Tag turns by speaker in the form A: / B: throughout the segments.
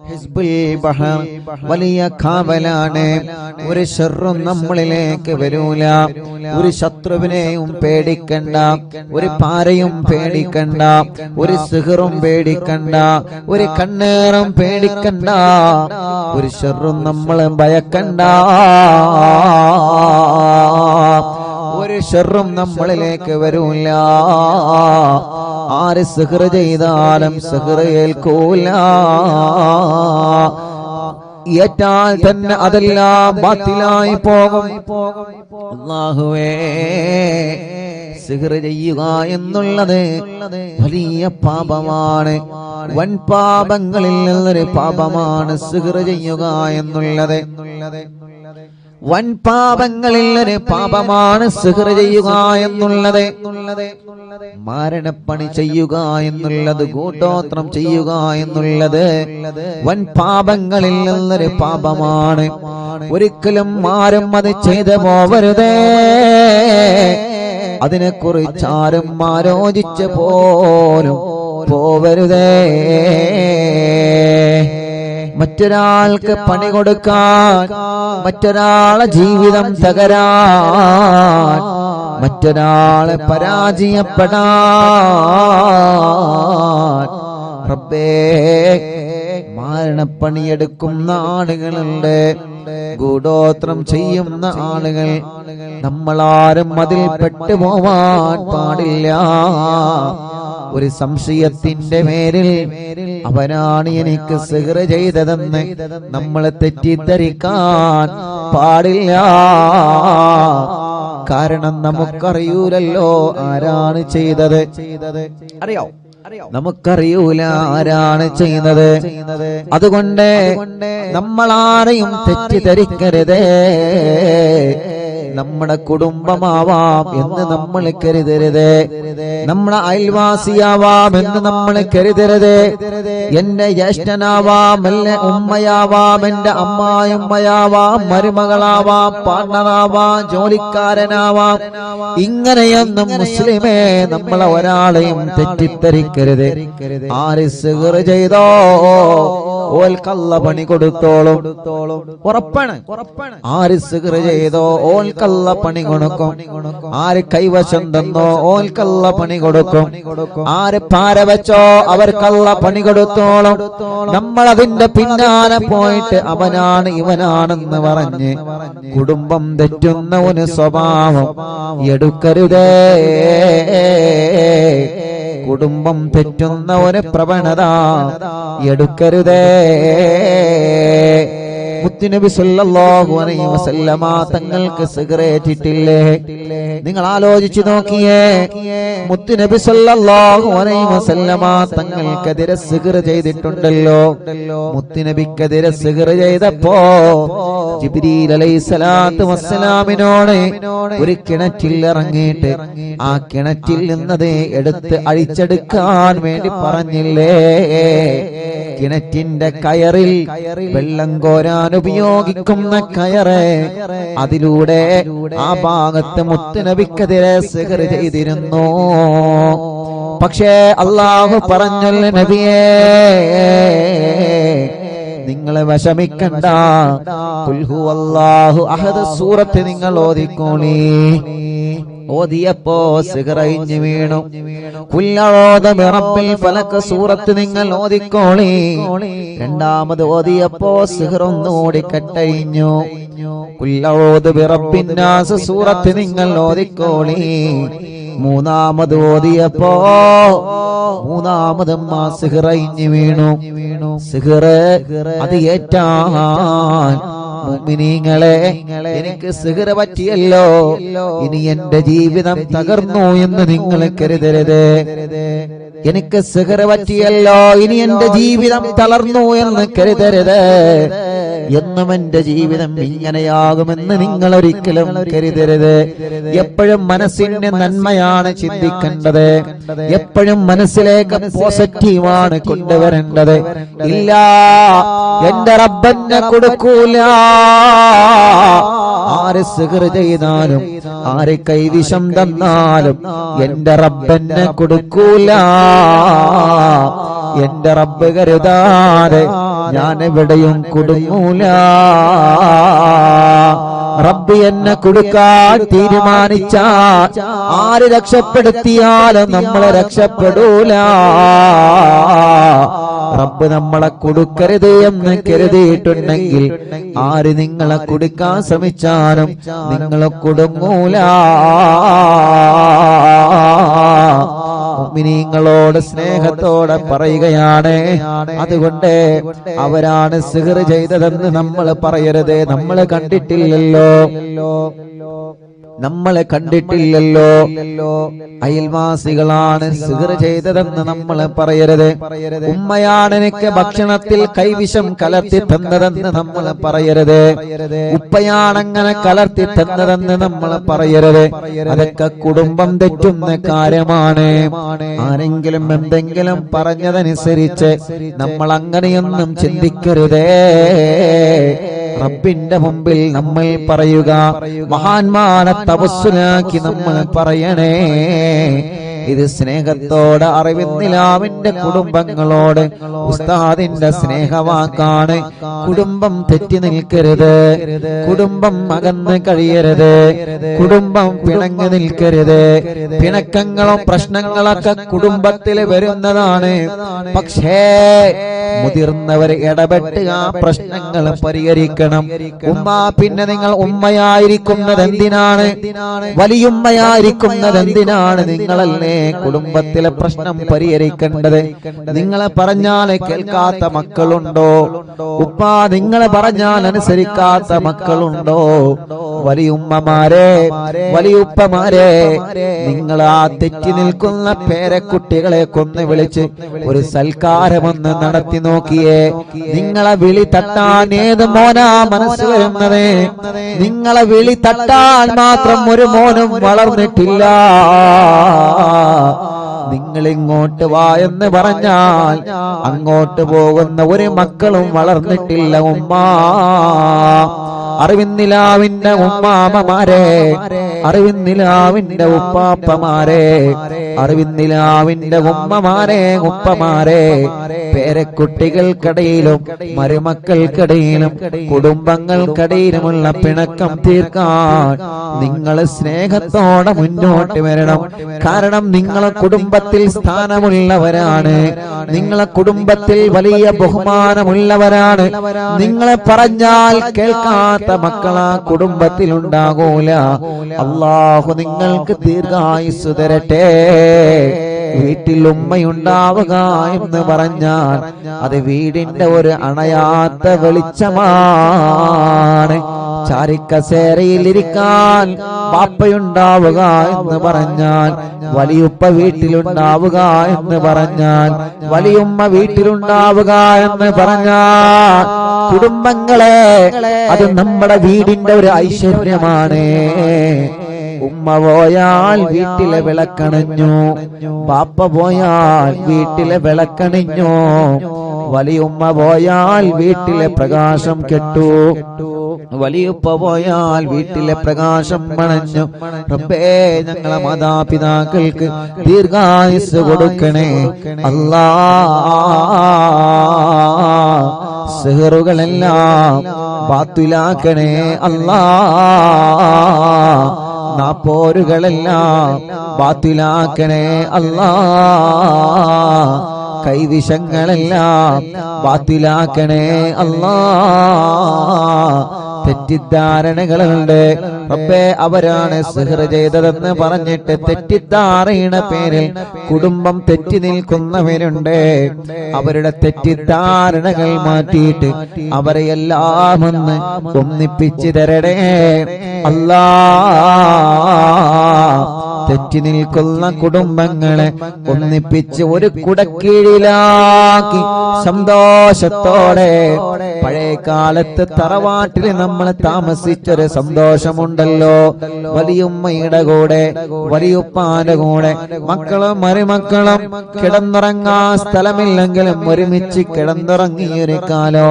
A: ഹിസ്ബുൽ ബഹർ വലിയ കാവലാണ്. ഒരു ശർറും നമ്മളിലേക്ക് വരൂല. ഒരു ശത്രുവിനെയും പേടിക്കണ്ട, ഒരു പാരയും പേടിക്കണ്ട, ഒരു സിഹറും പേടിക്കണ്ട, ഒരു കണ്ണേറും പേടിക്കണ്ട, ഒരു ശർറും നമ്മൾ ഭയക്കണ്ട. ഒരു ശർറും നമ്മളിലേക്ക് വരൂല. ആര് സിഹർ ചെയ്താലും സിഹർ ഏൽക്കൂല. ഏറ്റാൽ തന്നെ അതെല്ലാം ബാത്തിലായി പോകും. അല്ലാഹുവേ, സിഹർ ചെയ്യുക എന്നുള്ളത് വലിയ പാപമാണ്. വൻ പാപങ്ങളിൽ നിന്നൊരു പാപമാണ് സിഹർ ചെയ്യുക എന്നുള്ളത്. വൻ പാപങ്ങളിൽ ഒരു പാപമാണ് സിഹർ ചെയ്യുക എന്നുള്ളത്. മാരണപ്പണി ചെയ്യുക എന്നുള്ളത്, കൂട്ടോത്രം ചെയ്യുക എന്നുള്ളത് വൻ പാപങ്ങളിൽ നിന്നൊരു പാപമാണ്. ഒരിക്കലും ആരും അത് ചെയ്തു പോവരുതേ. അതിനെക്കുറിച്ചാരും ആലോചിച്ച് പോലും പോവരുതേ. മറ്റൊരാൾക്ക് പണി കൊടുക്കാൻ, മറ്റൊരാളെ ജീവിതം തകരാൻ, മറ്റൊരാളെ പരാജയപ്പെടാൻ റബ്ബേ മാരണപ്പണിയെടുക്കുന്ന ആളുകളുണ്ട്, ഗൂഢോത്രം ചെയ്യുന്ന ആളുകൾ. നമ്മളാരും അതിൽ പെട്ടുപോവാൻ പാടില്ല. ഒരു സംശയത്തിന്റെ പേരിൽ അവനാണ് എനിക്ക് സിഹർ ചെയ്തതെന്ന് നമ്മൾ തെറ്റിദ്ധരിക്കാൻ പാടില്ല. കാരണം നമുക്കറിയൂലല്ലോ ആരാണ് ചെയ്തത്. അറിയോ? നമുക്കറിയൂല ആരാണ് ചെയ്യുന്നത്. അതുകൊണ്ട് നമ്മളാരെയും തെറ്റിദ്ധരിക്കരുതേ. നമ്മുടെ കുടുംബമാവാം എന്ന് നമ്മൾ കരുതരുത്. നമ്മുടെ അയൽവാസിയാവാം എന്ന് നമ്മൾ കരുതരുത്. എന്റെ ജ്യേഷ്ഠനാവാം, എന്റെ ഉമ്മയാവാം, എന്റെ അമ്മായിമ്മയാവാം, മരുമകളാവാം, പാർട്ണറാവാം, ജോലിക്കാരനാവാം. ഇങ്ങനെയൊന്നും മുസ്ലിമേ നമ്മളെ ഒരാളെയും തെറ്റിദ്ധരിക്കരുത്. ആര് സിഹർ ചെയ്തോ ഓൽക്കല്ല പണി കൊടുത്തോളും. ഉറപ്പാണ്. ആര് സിഹർ ചെയ്തോ ഓൽക്കല്ല പണി കൊടുക്കും. ആര് കൈവശം തന്നോ ഓൽക്കല്ല പണി കൊടുക്കും. ആര് പാര വെച്ചോ അവർക്കല്ല പണി കൊടുത്തോളും. നമ്മൾ അതിന്റെ പിന്നാലെ പോയിട്ട് അവനാണ് ഇവനാണെന്ന് പറഞ്ഞ് കുടുംബം തെറ്റുന്ന ഒരു സ്വഭാവം എടുക്കരുതേ. കുടുംബം തെറ്റുന്ന ഒരു പ്രവണത എടുക്കരുതേ. മുത്തുനബി സല്ലല്ലാഹു അലൈഹി വസല്ലമ തങ്ങൾക്ക് സിഗരറ്റിട്ടില്ലേ? നിങ്ങൾ ആലോചിച്ചു നോക്കിയേ. മുത്തുനബി സല്ലല്ലാഹു അലൈഹി വസല്ലമ തങ്ങൾക്കെതിരെ സിഗർ ചെയ്തിട്ടുണ്ടല്ലോ. മുത്തുനബിക്കെതിരെ സിഗർ ചെയ്തപ്പോ ജിബ്രീൽ അലൈഹിസ്സലാത്തു വസ്സലാമിനോട് ഒരു കിണറ്റിൽ ഇറങ്ങിയിട്ട് ആ കിണറ്റിൽ നിന്നത് എടുത്ത് അഴിച്ചെടുക്കാൻ വേണ്ടി പറഞ്ഞില്ലേ? കിണറ്റിന്റെ കയറിൽ വെള്ളം കോരാൻ ഉപയോഗിക്കുന്ന കയറ്, അതിലൂടെ ആ ഭാഗത്ത് മുത്തുനബിക്കെതിരെ സിഹർ ചെയ്തിരുന്നു. പക്ഷേ അല്ലാഹു പറഞ്ഞല്ലോ നബിയേ, നിങ്ങളെ വിഷമിക്കണ്ട. ഖുൽ ഹുവല്ലാഹു അഹദ് സൂറത്ത് നിങ്ങൾ ഓതിക്കോളി. ഓതിയപ്പോ സിഹർ അഴിഞ്ഞു വീണു. ഖുൽ അഊദു ബിറബ്ബിൽ ഫലക് സൂറത്ത് നിങ്ങൾ ഓതിക്കോളി. രണ്ടാമത് ഓതിയപ്പോ സിഹർ ഒന്നുകൂടി കട്ടഴിഞ്ഞു. ഖുൽ അഊദു ബിറബ്ബിൻ നാസ് സൂറത്ത് നിങ്ങൾ ഓതിക്കോളി. മൂന്നാമത് ഓതിയപ്പോ മൂന്നാമതും ആ സിഹർ അഴിഞ്ഞു വീണു. സിഹർ അത് ഏറ്റാൻ മുഅ്മിനീങ്ങളെ, എനിക്ക് സിഹർ പറ്റിയല്ലോ, ഇനി എന്റെ ജീവിതം തകർന്നു എന്ന് നിങ്ങൾ കരുതരുത്. എനിക്ക് സിഹർ പറ്റിയല്ലോ, ഇനി എന്റെ ജീവിതം തളർന്നു എന്ന് കരുതരുത്. എന്നും എന്റെ ജീവിതം ഇങ്ങനെയാകുമെന്ന് നിങ്ങൾ ഒരിക്കലും കരുതരുത്. എപ്പോഴും മനസ്സിന്റെ നന്മയാണ് ചിന്തിക്കേണ്ടത്. എപ്പോഴും മനസ്സിലേക്ക് പോസിറ്റീവാണ് കൊണ്ടുവരേണ്ടത്. ഇല്ല, എന്റെ റബ്ബന്നെ കൊടുക്കൂല. ആര് സിഹർ ചെയ്താലും ആര് കൈവിഷം തന്നാലും എന്റെ റബ്ബന്നെ കൊടുക്കൂല. എന്റെ റബ്ബ് കരുതാതെ ഞാൻ എവിടെയും കുടുങ്ങൂല. റബ്ബി എന്നെ കൊടുക്കാൻ തീരുമാനിച്ചാൽ ആര് രക്ഷപ്പെടുത്തിയാലും നമ്മളെ രക്ഷപ്പെടൂല. റബ്ബ് നമ്മളെ കൊടുക്കരുത് എന്ന് കരുതിയിട്ടുണ്ടെങ്കിൽ ആര് നിങ്ങളെ കൊടുക്കാൻ ശ്രമിച്ചാലും നിങ്ങളെ കുടുങ്ങൂല. മുഅ്മിനീങ്ങളോട് സ്നേഹത്തോടെ പറയുകയാണ്. അതുകൊണ്ട് അവരാണ് സിഹ്ർ ചെയ്തതെന്ന് നമ്മൾ പറയരുത്. നമ്മൾ കണ്ടിട്ടില്ലല്ലോ, നമ്മളെ കണ്ടിട്ടില്ലല്ലോ. അയൽവാസികളാണ് സിഹ്ർ ചെയ്തതെന്ന് നമ്മൾ പറയരുത്. ഉമ്മയാണ് എനിക്ക് ഭക്ഷണത്തിൽ കൈവിഷം കലർത്തി തന്നതെന്ന് നമ്മൾ പറയരുത്. ഉപ്പയാണ് അങ്ങനെ കലർത്തി തന്നതെന്ന് നമ്മൾ പറയരുത്. അതൊക്കെ കുടുംബം തെറ്റുന്ന കാര്യമാണ്. ആരെങ്കിലും എന്തെങ്കിലും പറഞ്ഞതനുസരിച്ച് നമ്മൾ അങ്ങനെയൊന്നും ചിന്തിക്കരുതേ. റബ്ബിന്റെ മുമ്പിൽ നമ്മൾ പറയുക, മഹാന്മാരെ തവസ്സുലാക്കി നമ്മൾ പറയണേ. ഇത് സ്നേഹത്തോടെ അറിവിന്നിലാവിന്റെ കുടുംബങ്ങളോട് ഉസ്താദിന്റെ സ്നേഹവാക്കാണ്. കുടുംബം തെറ്റി നിൽക്കരുത്, കുടുംബം അകന്ന് കഴിയരുത്, കുടുംബം പിണങ്ങി നിൽക്കരുത്. പിണക്കങ്ങളും പ്രശ്നങ്ങളൊക്കെ കുടുംബത്തിൽ വരുന്നതാണ്. പക്ഷേ മുതിർന്നവർ ഇടപെട്ട് ആ പ്രശ്നങ്ങൾ പരിഹരിക്കണം. ഉമ്മ, പിന്നെ നിങ്ങൾ ഉമ്മയായിരിക്കുന്നത് എന്തിനാണ്? വലിയുമ്മയായിരിക്കുന്നത് എന്തിനാണ്? നിങ്ങളല്ലേ കുടുംബത്തിലെ പ്രശ്നം പരിഹരിക്കേണ്ടത്. നിങ്ങളെ പറഞ്ഞാൽ കേൾക്കാത്ത മക്കളുണ്ടോ? ഉപ്പ നിങ്ങളെ പറഞ്ഞാൽ അനുസരിക്കാത്ത മക്കളുണ്ടോ? വലിയുമ്മമാരെ, വലിയുപ്പമാരെ, നിങ്ങൾ ആ തെറ്റി നിൽക്കുന്ന പേരക്കുട്ടികളെ കൊന്ന് വിളിച്ച് ഒരു സൽക്കാരമൊന്ന് നടത്തി നോക്കിയേ. നിങ്ങളെ വിളി തട്ടാൻ ഏത് മോനാ മനസ്സ് വരുന്നത്? നിങ്ങളെ വിളി തട്ടാൻ മാത്രം ഒരു മോനും വളർന്നിട്ടില്ല. നിങ്ങൾ ഇങ്ങോട്ട് വാ എന്ന് പറഞ്ഞാൽ അങ്ങോട്ട് പോകുന്ന ഒരു മക്കളും വളർന്നിട്ടില്ല. ഉമ്മ, അറിവിന്നിലാവിന്റെ ഉമ്മാമ്മമാരെ, അറിവിന്നിലാവിന്റെ ഉപ്പാപ്പമാരെ, അറിവിന്നിലാവിന്റെ ഉമ്മമാരെ, ഉപ്പമാരെ, പേരക്കുട്ടികൾക്കിടയിലും മരുമക്കൾക്കിടയിലും കുടുംബങ്ങൾക്കിടയിലുമുള്ള പിണക്കം തീർക്കാൻ നിങ്ങൾ സ്നേഹത്തോടെ മുന്നോട്ട് വരണം. കാരണം നിങ്ങളെ കുടുംബത്തിൽ സ്ഥാനമുള്ളവരാണ്, നിങ്ങളെ കുടുംബത്തിൽ വലിയ ബഹുമാനമുള്ളവരാണ്. നിങ്ങളെ പറഞ്ഞാൽ കേൾക്കാത്ത മക്കളാ കുടുംബത്തിൽ ഉണ്ടാകൂല. അല്ലാഹു നിങ്ങൾക്ക് ദീർഘായുസ്സ് തരട്ടെ. വീട്ടിൽ ഉമ്മയുണ്ടാവുക എന്ന് പറഞ്ഞാൽ അത് വീടിന്റെ ഒരു അണയാത്ത വെളിച്ചമാണ്. ചാരിക്കസേരയിലിരിക്കാൻ ബാപ്പയുണ്ടാവുക എന്ന് പറഞ്ഞാൽ, വലിയുപ്പ വീട്ടിലുണ്ടാവുക എന്ന് പറഞ്ഞാൽ, വലിയുമ്മ വീട്ടിലുണ്ടാവുക എന്ന് പറഞ്ഞാൽ, കുടുംബങ്ങളെ അത് നമ്മുടെ വീടിന്റെ ഒരു ഐശ്വര്യമാണ്. ഉമ്മ പോയാൽ വീട്ടിലെ വിളക്കണിഞ്ഞു, ബാപ്പ പോയാൽ വീട്ടിലെ വിളക്കണിഞ്ഞു, വലിയുമ്മ പോയാൽ വീട്ടിലെ പ്രകാശം കെട്ടു, വലിയുപ്പ പോയാൽ വീട്ടിലെ പ്രകാശം മണഞ്ഞു. റബ്ബേ, ഞങ്ങളെ മാതാപിതാക്കൾക്ക് ദീർഘായുസ്സ് കൊടുക്കണേ അല്ലാ. സിഹറുകളെല്ലാം ബാത്തിലാക്കണേ അല്ലാ. നാപ്പോരുകളെല്ലാം ബാത്തിലാക്കണേ അല്ലാ. കൈവിഷങ്ങളെല്ലാം ബാത്തിലാക്കണേ അല്ലാ. തെറ്റിദ്ധാരണകളുണ്ട്. റബ്ബേ, അവരാണ് സിഹ്ർ ചെയ്തതെന്ന് പറഞ്ഞിട്ട് തെറ്റിദ്ധാരണയുടെ പേരിൽ കുടുംബം തെറ്റി നിൽക്കുന്നവരുണ്ട്. അവരുടെ തെറ്റിദ്ധാരണകൾ മാറ്റിയിട്ട് അവരെ എല്ലാം ഒന്ന് ഒന്നിപ്പിച്ചു തരണേ അല്ലാ. തെറ്റി നിൽക്കുന്ന കുടുംബങ്ങളെ ഒന്നിപ്പിച്ച് ഒരു കുടക്കീഴിലാക്കി സന്തോഷത്തോടെ, പഴയ കാലത്ത് തറവാട്ടിൽ നമ്മൾ താമസിച്ചൊരു സന്തോഷമുണ്ടല്ലോ. വലിയുമ്മയുടെ കൂടെ, വലിയുപ്പാന്റെ കൂടെ, മക്കളും മരുമക്കളും കിടന്നുറങ്ങാൻ സ്ഥലമില്ലെങ്കിലും ഒരുമിച്ച് കിടന്നുറങ്ങിയൊരു കാലോ.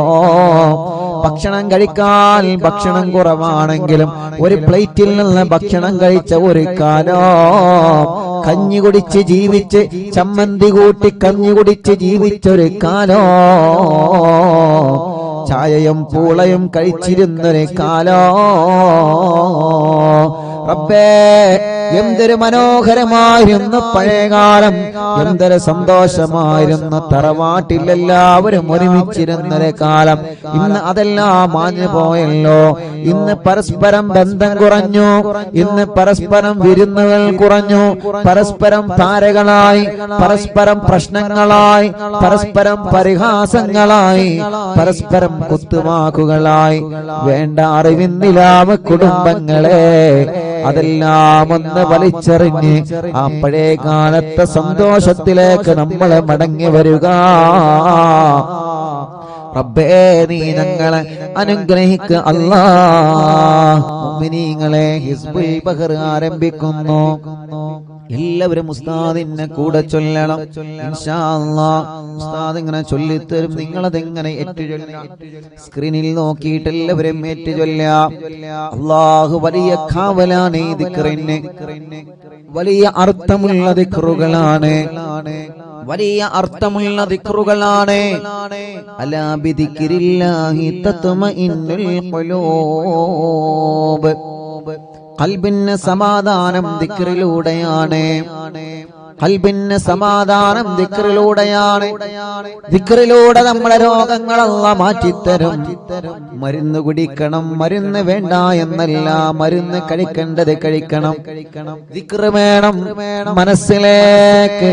A: ഭക്ഷണം കഴിക്കാൻ ഭക്ഷണം കുറവാണെങ്കിലും ഒരു പ്ലേറ്റിൽ നിന്ന് ഭക്ഷണം കഴിച്ച ഒരു കാലോ. കഞ്ഞി കുടിച്ച് ജീവിച്ച്, ചമ്മന്തി കൂട്ടി കഞ്ഞി കുടിച്ച് ജീവിച്ചൊരു കാലോ. ചായയും പൂളയും കഴിച്ചിരുന്നൊരു കാലോ റബ്ബേ, എന്തൊരു മനോഹരമായിരുന്നു പഴയകാലം, എന്തൊരു സന്തോഷമായിരുന്നു തറവാട്ടിൽ എല്ലാവരും ഒരുമിച്ചിരുന്നൊരു കാലം. ഇന്ന് അതെല്ലാം മാഞ്ഞു പോയല്ലോ. ഇന്ന് പരസ്പരം ബന്ധം കുറഞ്ഞു, ഇന്ന് പരസ്പരം വിരുന്നുകൾ കുറഞ്ഞു, പരസ്പരം താരകളായി, പരസ്പരം പ്രശ്നങ്ങളായി, പരസ്പരം പരിഹാസങ്ങളായി, പരസ്പരം കുത്തുവാക്കുകളായി. വേണ്ട അറിവിന്നിലാവ് കുടുംബങ്ങളെ, അതെല്ലാം ഒന്ന് വലിച്ചെറിഞ്ഞ് ആ പഴയ കാലത്തെ സന്തോഷത്തിലേക്ക് നമ്മൾ മടങ്ങി വരിക. റബ്ബേ, നീ ഞങ്ങളെ അനുഗ്രഹിക്കുക അല്ലാഹ്. മുഅ്മിനീങ്ങളെ, ഹിസ്ബുൽ ബഹർ ആരംഭിക്കുന്നു. എല്ലാവരും ഉസ്താദിനെ കൂടെ ചൊല്ലണം ഇൻഷാ അല്ലാഹ്. ഉസ്താദ് ഇങ്ങനെ ചൊല്ലിത്തരും, നിങ്ങളതെങ്ങനെ ഏറ്റുചൊല്ലാം. സ്ക്രീനിൽ നോക്കിയിട്ട് എല്ലാവരും ഏറ്റുചൊല്ലാം. അല്ലാഹു വലിയ കാവലാണ് ഈ ദിക്റിന്, വലിയ അർത്ഥമുള്ള ദിക്റുകളാണ്, വലിയ അർത്ഥമുള്ള ദിക്റുകളാണ്. അലാ ബിദിക്രില്ലാഹി തത്മഇന്നുൽ ഖുലൂബ്. ഖൽബിന് സമാധാനം ദിക്റിലൂടെയാണ്, ഖൽബിന് സമാധാനം ദിക്റിലൂടെയാണ്. ദിക്റിലൂടെ നമ്മുടെ രോഗങ്ങൾ അല്ലാഹ് മാറ്റിത്തരും. മരുന്ന് കുടിക്കണം, മരുന്ന് വേണ്ട എന്നല്ല, മരുന്ന് കഴിക്കേണ്ടത് കഴിക്കണം. ദിക്റ് വേണം മനസ്സിലേക്ക്,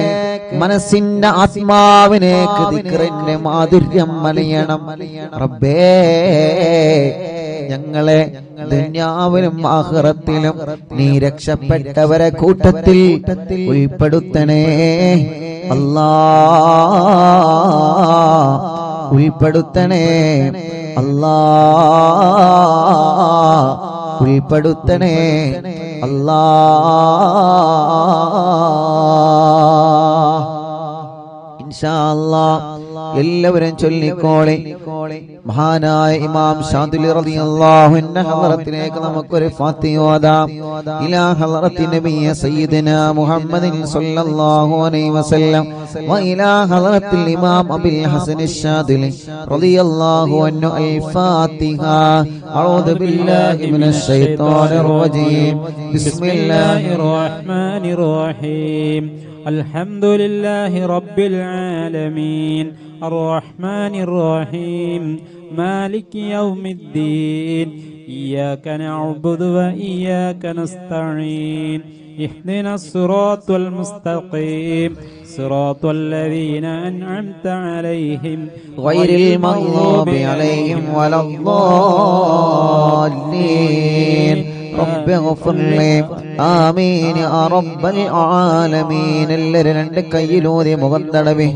A: മനസ്സിന്റെ ആത്മാവിനേക്ക് ദിക്റിന്റെ മാധുര്യം മലയണം. റബ്ബേ, ഞങ്ങളെ ദുനിയാവിലും ആഖിറത്തിലും നീ രക്ഷപ്പെട്ടവരെ കൂട്ടത്തിൽ ഉൾപ്പെടുത്തണേ അല്ലാഹ്, ഉൾപ്പെടുത്തണേ അല്ലാഹ്, ഉൾപ്പെടുത്തണേ അല്ലാഹ്. ഇൻഷാ അല്ലാഹ് എല്ലാവരും ചൊല്ലിക്കോളെ. മഹാനായ ഇമാം ഷാദിലി റളിയല്ലാഹു അൻഹു ഹളറത്തിലേക്ക് നമുക്കൊരു ഫാത്തിഹ ഓതാം. ഇലാ ഹളറത്തി നബിയ സയ്യിദനാ മുഹമ്മദിൻ സ്വല്ലല്ലാഹു അലൈഹി വസല്ലം വ ഇലാ ഹളറത്തിൽ ഇമാം അബുൽ ഹസൻ അശ്ശാദിലി റളിയല്ലാഹു അൻഹു അൽ ഫാത്തിഹ. അഊദു ബില്ലാഹി മിനശ് ശൈത്വാനിർ റജീം. ബിസ്മില്ലാഹിർ റഹ്മാനിർ റഹീം. الحمد لله رب العالمين الرحمن الرحيم مالك يوم الدين إياك نعبد وإياك نستعين اهدنا الصراط المستقيم صراط الذين أنعمت عليهم غير المغضوب عليهم ولا الضالين رب اغفر لي آمين يا رب العالمين. എല്ലാവരും രണ്ട് കൈയിലൂതി മുഖം തടവി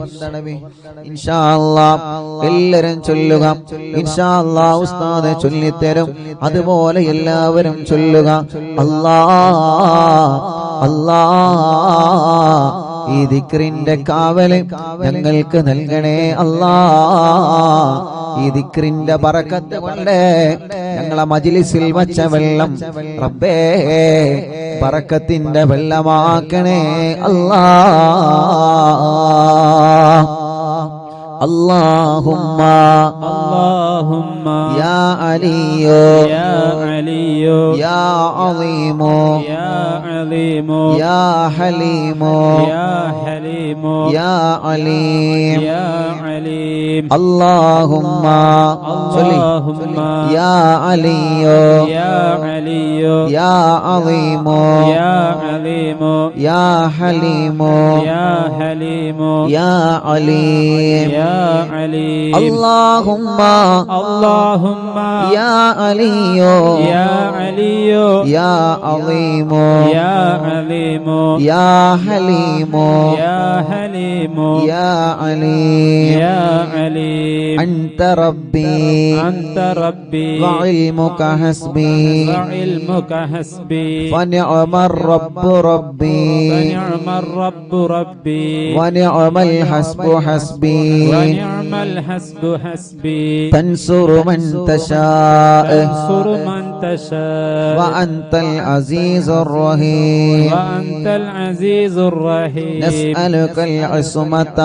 A: ഇൻഷാ അല്ലാഹ് എല്ലാവരും ചൊല്ലുക. ഇൻഷാ അല്ലാഹ് ഉസ്താദ് ചൊല്ലിത്തരും, അതുപോലെ എല്ലാവരും ചൊല്ലുക. അല്ലാഹ് അല്ലാഹ് ഈ ദിക്റിന്റെ കാവല് ഞങ്ങൾക്ക് നൽകണേ അല്ലാഹ്. ഈ ദിക്റിന്റെ ബറക്കത്ത് കൊണ്ട് ഞങ്ങളെ മജ്ലിസിൽ വച്ച വെള്ളം റബ്ബേ ബറക്കത്തിന്റെ വെള്ളമാക്കണേ അല്ലാഹ്. اللهم اللهم يا علي يا علي يا عظيم يا عظيم يا حليم يا حليم يا عليم يا عليم. اللهم اللهم يا علي يا علي يا عظيم يا عظيم يا حليم يا حليم يا عليم يا عليم. اللهم اللهم يا علي يا علي يا عظيم يا عظيم يا حليم يا حليم يا عليم يا عليم. أنت ربي أنت ربي وعلمك حسبي وعلمك حسبي فنعم الرب ربي فنعم الرب ربي ونعم الحسب حسبي ونعم الحسب حسبي. تنصر من تشاء تنصر من
B: تشاء
A: وأنت العزيز الرحيم
B: وأنت العزيز الرحيم
A: نسألك العصمة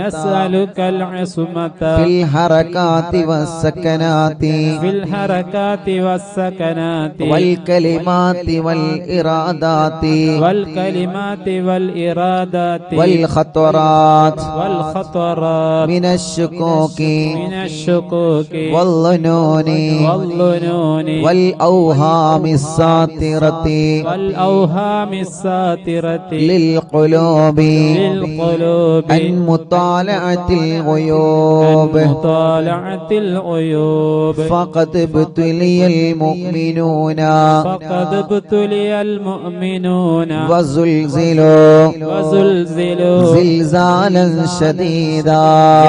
B: نسألك العصمة
A: في الحركات والسكنات
B: في الحركات والسكنات
A: والكلمات والإرادات
B: والكلمات والإرادات
A: والخطرات
B: والخطرات
A: من الشكوك
B: من الشكوك
A: والظنون
B: والظنون
A: والأوهام الساطرة
B: والأوهام الساترة
A: للقلوب
B: للقلوب
A: عن مطالعة الغيوب
B: مطالعة الغيوب
A: فقد ابتلي المؤمنون
B: فقد ابتلي المؤمنون
A: وزلزلوا
B: وزلزلوا
A: زلزالا شديدا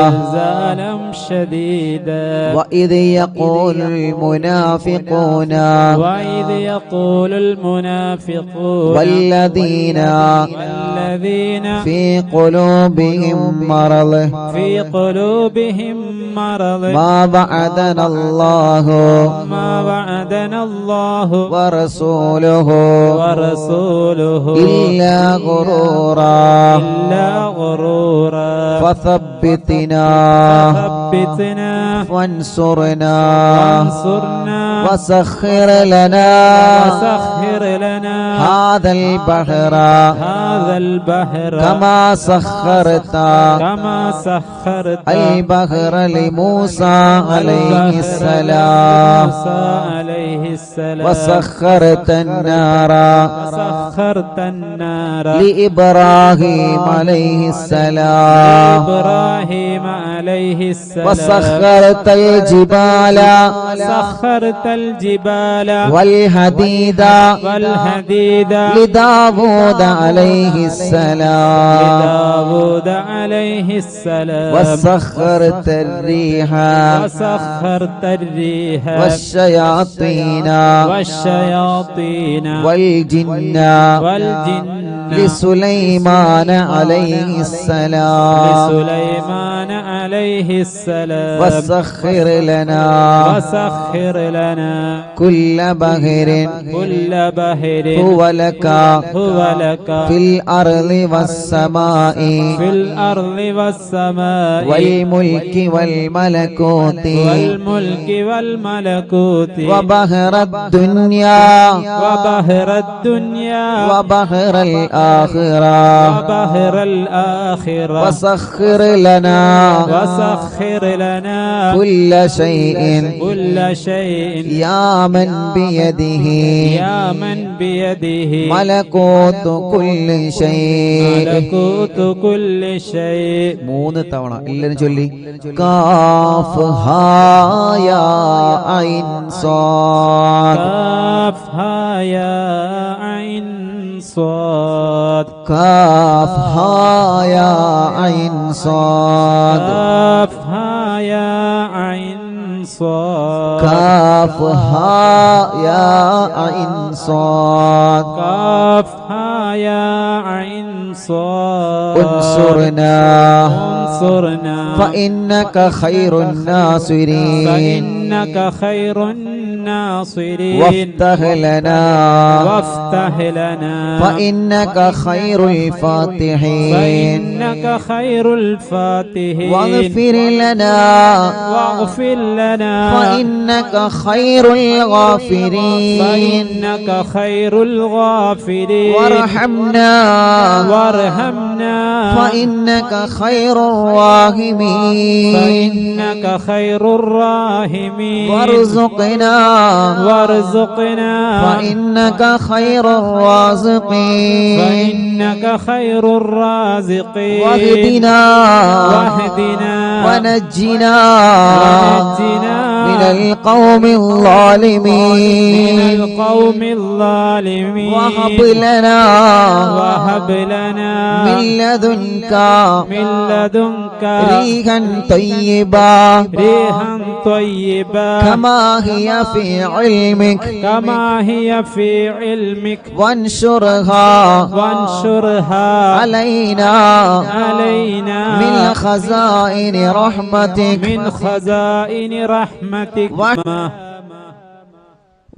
B: زلزالا شديدا
A: وإذ يقول المنافقون
B: وإذ يقول المنافقون
A: والذين في قلوبهم مرض
B: في قلوبهم مرض
A: ما وعدنا الله ورسوله إلا غرورا فثبتنا وانصرنا وسخر لنا هذا البحر كما سخرت البحر لموسى عليه السلام وسخرت النار لإبراهيم عليه السلام وسخرت الجبال والحديد لداود عليه السلام وسخرت الريح والشياطين والجن لسليمان عليه السلام وسخر لنا كل بحر هو لك في الأرض والسماء والملك والملكوت وبحر الدنيا وبحر الآخرة وسخر لنا كل شيء يا من بيده ملكوت كل شيء മൂന്ന് തവണ എല്ലാവരും ചൊല്ലി കാഫ് ഹാ യാ ഐൻ സാദ്
B: കാഫ് ഹാ യാ ഐൻ صاد
A: كاف ها يا عين صاد
B: كاف ها يا عين صاد
A: كاف ها يا عين صاد
B: كاف ها يا عين صاد
A: انصرنا فإنك خير الناصرين وافتح لنا فإنك خير الفاتحين واغفر لنا فإنك خير الغافرين وارحمنا فإنك خير الراحمين وارزقنا فإنك خير الرازقين واهدنا ونجنا من القوم الظالمين وهب لنا من لدنك ريحا طيبا كما هي في علمك وانشرها علينا من خزائن رحمتك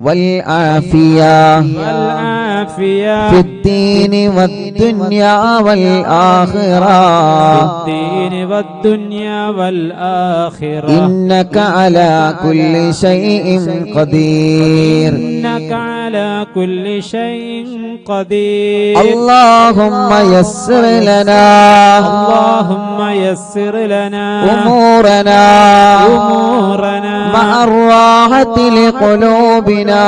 A: والعافية
B: والعافية
A: في الدين والدنيا والآخرة
B: الدين والدنيا والآخرة
A: إنك على كل شيء قدير
B: إنك على كل شيء قدير
A: اللهم يسر لنا
B: اللهم يسر لنا
A: أمورنا مع الراحة لقلوبنا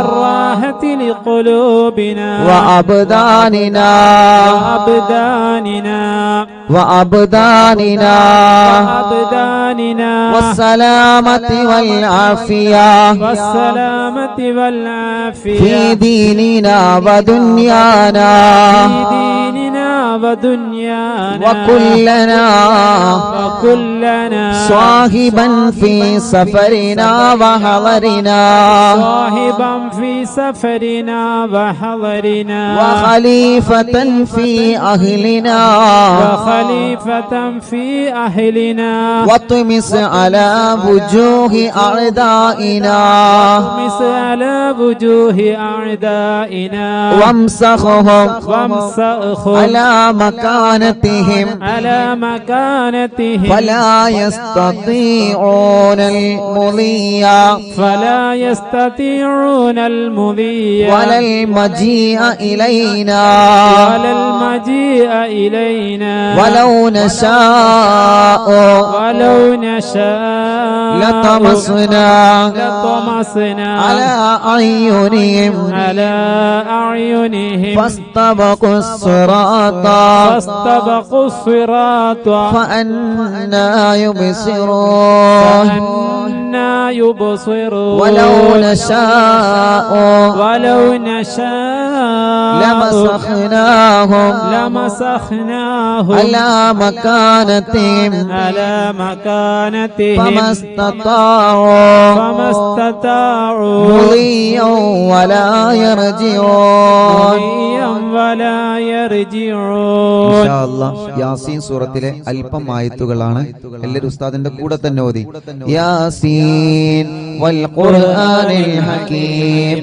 B: الراحة لقلوبنا
A: وأبداننا
B: وأبداننا
A: والسلامة والعافية
B: والسلامة والعافية
A: في ديننا ودنيانا
B: في ديننا ودنيانا وكلنا
A: صاحبا في سفرنا وحضرنا
B: صاحبا في سفرنا وحضرنا
A: وخليفة في أهلنا
B: وخليفة في أهلنا
A: واطمس على وجوه أعدائنا
B: واطمس على وجوه أعدائنا
A: وامسخهم
B: على
A: مكانتهم فلا يستطيعون المضي ولا المجيء إلينا ولو نشاء لطمسنا على أعينهم فاستبقوا الصراط فأنا يبصرون ولو نشاء لمسخناهم على مكانتهم فما استطاعوا مضيا ولا يرجعون ഇൻഷാ അല്ലാഹ് യാസീൻ സൂറത്തിലെ അല്പം ആയത്തുകളാണ് എല്ലാവരും ഉസ്താദിന്റെ കൂടെ തന്നെ ഓതി യാസീൻ വൽ ഖുർആനിൽ ഹകീം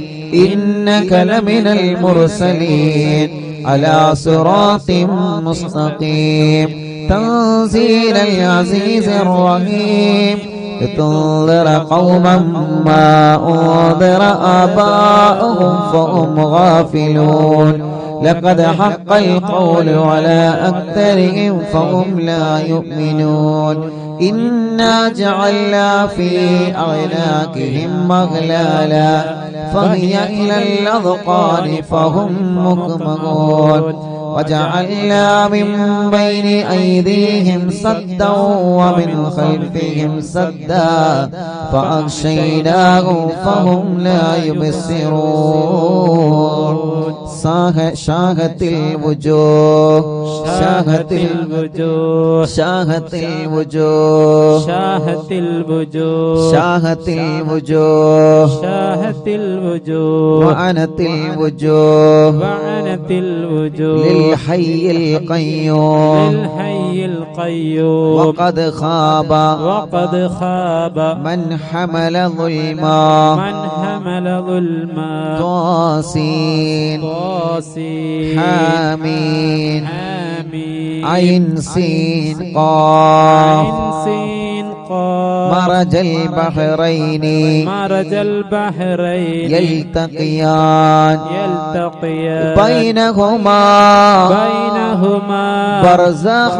A: ഇന്നക ലമിനൽ മുർസലീൻ അലാ സിറാത്തിൻ മുസ്തഖീം തൻസീലൽ അസീസിർ റഹീം لتنذر قوما ما أنذر آباؤهم فهم غافلون لقد حق القول على أكثرهم فهم لا يؤمنون إنا جعلنا في أعناقهم أغلالا فهي إلى الأذقان فهم مقمحون وجعلنا من بين أيديهم سدا ومن خلفهم سدا فأغشيناهم فهم لا يبصرون شاهت الوجوه شاهت الوجوه شاهت الوجوه
B: شاهت الوجوه
A: شاهت الوجوه
B: شاهت الوجوه
A: وعنت الوجوه
B: وعنت الوجوه
A: للحي القيوم
B: للحي القيوم
A: وقد خاب من حمل ظلما طاسين حامين عين سين قاف مرج البحرين يلتقيان بينهما برزخ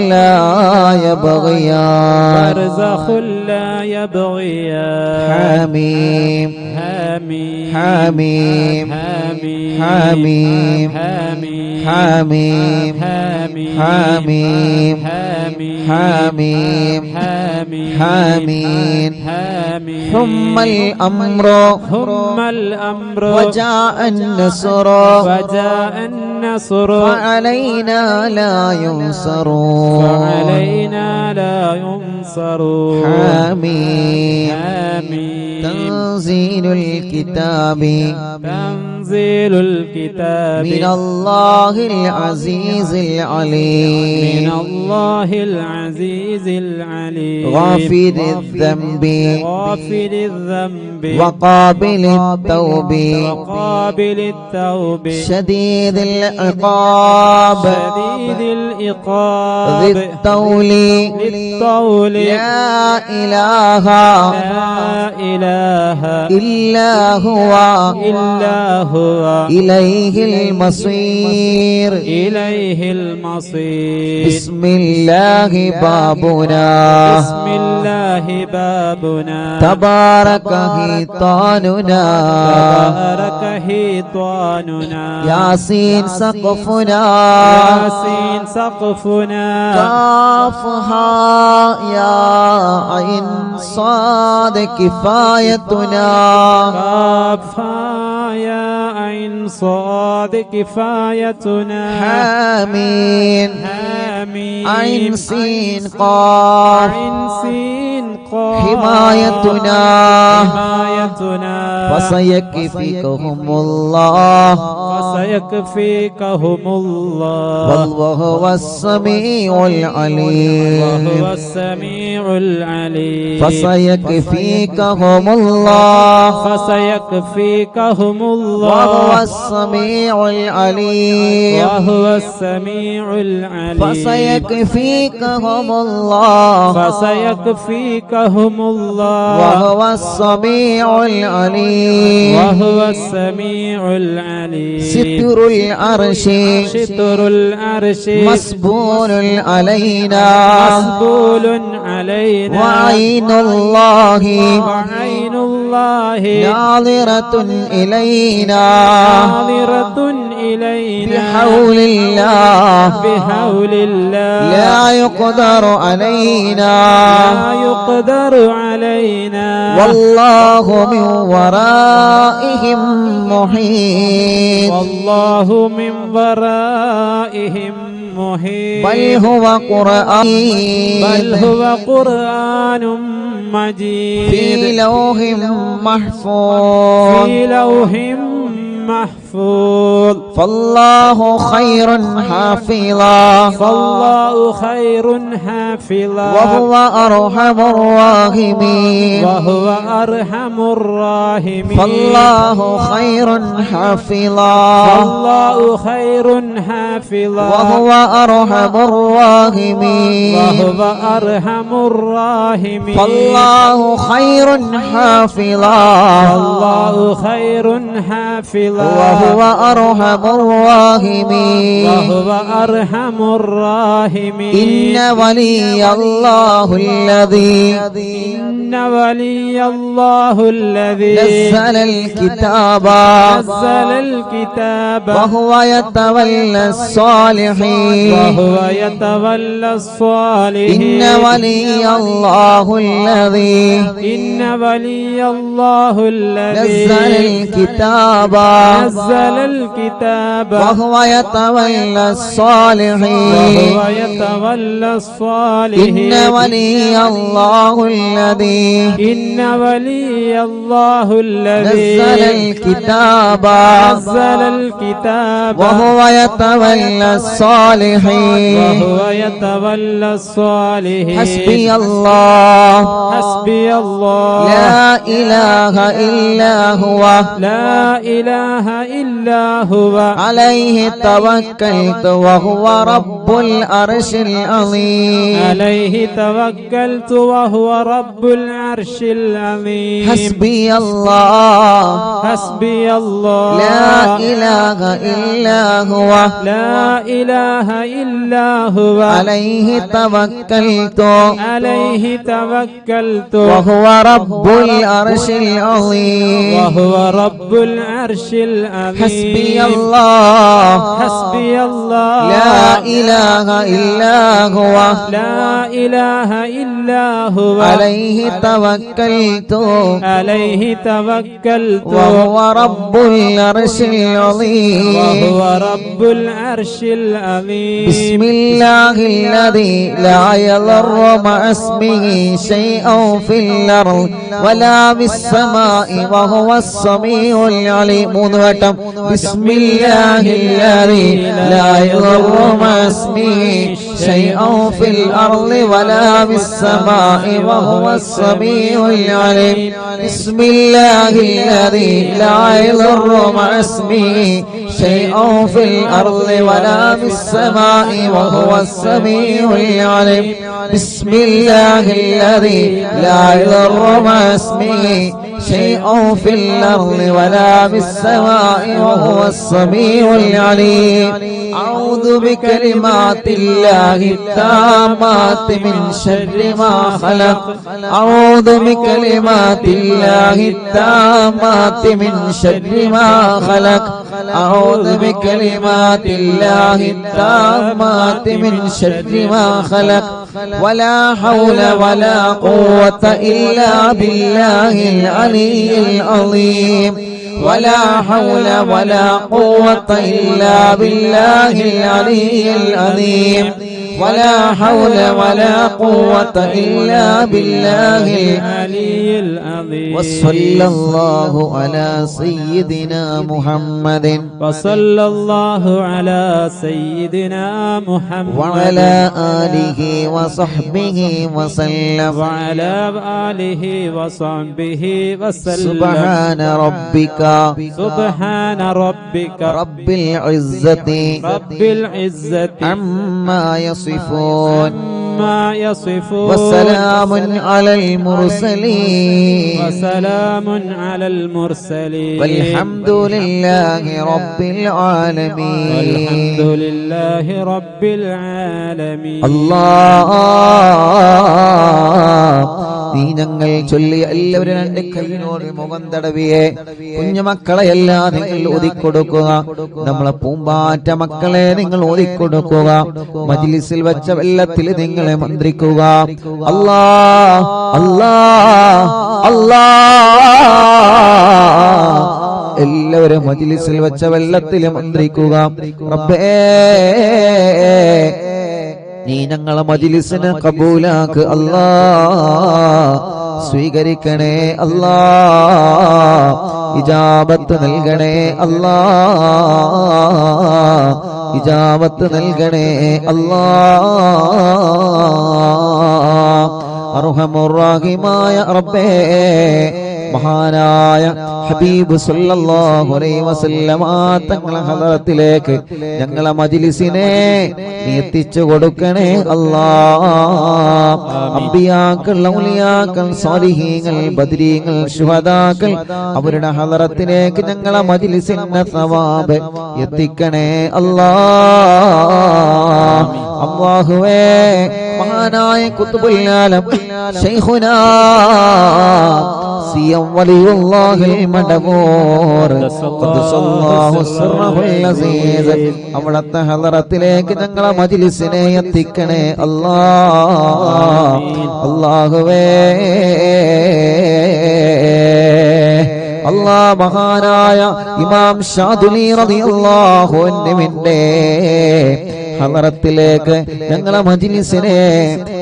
A: لا يبغيان حميم حميم حميم حميم حميم حميم حميم ثم الأمر وجاء النصر فعلينا لا ينصرون حميم تنزيل الكتاب
B: تنزيل الكتاب
A: من الله العزيز العليم
B: من الله العزيز العليم
A: غافر الذنب
B: غافر الذنب
A: وقابل التوب
B: وقابل التوب
A: شديد العقاب
B: شديد العقاب
A: ذي الطول
B: للطول
A: لا إله
B: لا إله
A: إلا هو إليه المصير
B: إليه المصير
A: بسم الله بابنا
B: بسم الله بابنا
A: تبارك حيطاننا
B: تبارك حيطاننا
A: ياسين سقفنا
B: ياسين سقفنا
A: كافها يا عين صاد كفايتنا
B: كافها يا عين صاد كفايتنا
A: حامين
B: حامين
A: عين سين قاف
B: عين سين قاف
A: حمايتنا
B: حمايتنا
A: فسيكفيكهم الله
B: فسيكفيكهم الله
A: والله هو السميع العليم
B: وهو السميع العليم
A: فسيكفيكهم الله
B: فسيكفيكهم الله
A: وهو السميع العليم
B: وهو السميع العليم
A: فسيكفيكهم الله
B: فسيكفيكهم الله
A: وهو السميع العليم
B: وهو السميع العليم
A: ستر العرش
B: ستر العرش
A: مسبول علينا
B: مسبول علينا
A: وعين الله
B: وعين الله
A: ناظرة إلينا
B: ناظرة إلينا
A: بحول الله
B: بحول الله
A: لا يقدر علينا
B: لا يقدر علينا
A: والله من ورائهم محيط
B: والله من ورائهم محيط
A: بل هو قرآن
B: بل هو قرآن مجيد
A: في لوح محفوظ
B: في لوح محفوظ
A: فالله خير حافظا
B: فالله خير حافظا
A: وهو أرحم الراحمين
B: وهو أرحم الراحمين
A: فالله خير حافظا
B: فالله خير حافظا
A: وهو أرحم الراحمين
B: وهو أرحم الراحمين
A: فالله خير حافظا
B: فالله خير حافظا
A: وهو أرحم الراحمين
B: وهو أرحم الراحمين
A: إن ولي الله الذي
B: إن ولي الله الذي
A: نزل الكتاب
B: نزل الكتاب
A: وهو يتولى الصالحين
B: وهو يتولى الصالحين
A: إن ولي الله الذي
B: إن ولي الله الذي
A: نزل الكتاب
B: نزل الكتاب
A: وهو يتولى الصالحين
B: وهو يتولى الصالحين
A: إن ولي الله الذي
B: إن ولي الله الذي
A: نزل الكتاب
B: نزل الكتاب
A: وهو يتولى الصالحين
B: وهو يتولى الصالحين
A: حسبي الله
B: حسبي الله
A: لا إله إلا هو
B: لا إله إلا هو
A: عليه توكلت وهو رب العرش العظيم
B: عليه توكلت وهو رب العرش العظيم
A: حسبي الله
B: حسبي الله
A: لا إله إلا هو
B: لا إله إلا هو
A: عليه توكلت
B: عليه توكلت
A: وهو رب العرش العظيم
B: وهو رب العرش العظيم
A: حسبي الله
B: حسبي الله
A: لا إله إلا هو
B: لا إله إلا هو
A: عليه توكلت
B: عليه توكلت
A: وهو رب العرش العظيم
B: وهو رب العرش العظيم
A: بسم الله الذي لا يضر مع اسمه شيء في الأرض ولا في السماء وهو السميع العليم. മൂന്ന് വട്ടം بسم الله الذي لا يضر مع اسمه شيء في الأرض ولا في السماء وهو السميع العليم. بسم الله الذي لا يضر مع اسمه شيء في الأرض ولا في السماء وهو السميع العليم. بسم الله الذي لا يضر مع اسمه شيء في الأرض ولا في السماء وهو السميع العليم. أعوذ بكلمات الله التامات من شر ما خلق. أعوذ بكلمات الله التامات من شر ما خلق. أعوذ بكلمات الله التامات من شر ما خلق. ولا حول ولا قوة إلا بالله العلي العظيم. ولا حول ولا قوة إلا بالله العلي العظيم. ولا حول ولا قوة إلا بالله العلي العظيم. وصلى الله على سيدنا محمد
B: وصلى الله على سيدنا محمد
A: وعلى آله وصحبه وسلم.
B: وعلى آله وصحبه وسلم.
A: سبحان ربك
B: سبحان ربك
A: رب العزة
B: رب العزة
A: عما يصفون
B: ما يصفون
A: وسلام على المرسلين
B: وسلام على المرسلين
A: والحمد لله رب العالمين.
B: والحمد لله رب العالمين.
A: الله നീ ഞങ്ങൾ ചൊല്ലിയ എല്ലാവരും രണ്ട് കൈയിനോട് മുഖം തടവിയെ കുഞ്ഞുമക്കളെല്ലാം നിങ്ങൾ ഒതുക്കൊടുക്കുക. നമ്മളെ പൂമ്പാറ്റ മക്കളെ നിങ്ങൾ ഒതുക്കൊടുക്കുക. മജ്ലിസിൽ വെച്ച വെള്ളത്തിൽ നിങ്ങളെ മന്ത്രിക്കുക. അല്ലാ അല്ലാ അല്ലാ എല്ലാവരും മജ്ലിസിൽ വെച്ച വെള്ളത്തിൽ മന്ത്രിക്കുക. റബ്ബേ നീ ഞങ്ങളെ മജ്ലിസിനെ കബൂലാക്ക് അല്ലാ. സ്വീകരിക്കണേ അല്ലാ. ഇജാബത്ത് നൽകണേ അല്ലാ. ഇജാബത്ത് നൽകണേ അല്ലാ. അർഹമുർ റഹീമായ റബ്ബേ മഹാനായ ഹബീബ് സല്ലല്ലാഹു അലൈഹി വസല്ലമ തങ്ങളെ ഹദറത്തിലേക്ക് ഞങ്ങളെ മജ്ലിസിനെ നീ എത്തിച്ചു കൊടുക്കണേ അല്ലാഹ്. അംബിയാക്കൾ, ഔലിയാക്കൾ, സാലിഹീങ്ങൾ, ബദരീങ്ങൾ, ശുഹദാക്കൾ അവരുടെ ഹദറത്തിലേക്ക് ഞങ്ങളെ മജ്ലിസിന്റെ സവാബ് എത്തിക്കണേ അല്ലാഹ്. അല്ലാഹുവേ മഹാനായ ഖുത്ബുൽ ആലം ശൈഖുനാ സിയം വലിയുല്ലാഹിൽ മടമൂർ ഖദ്ദസല്ലാഹു സിർറഹുൽ അസീസ് അവിടുത്തെ ഹദറത്തിലേക്ക് ഞങ്ങളെ മജ്ലിസിനെ എത്തിക്കണേ അല്ലാഹ്. അല്ലാഹുവേ അല്ലാഹ് മഹാനായ ഇമാം ശാദുലി റളിയല്ലാഹു അൻഹുവിന്റെ ഹദറത്തിലേക്ക് ഞങ്ങളെ മജ്ലിസിനെ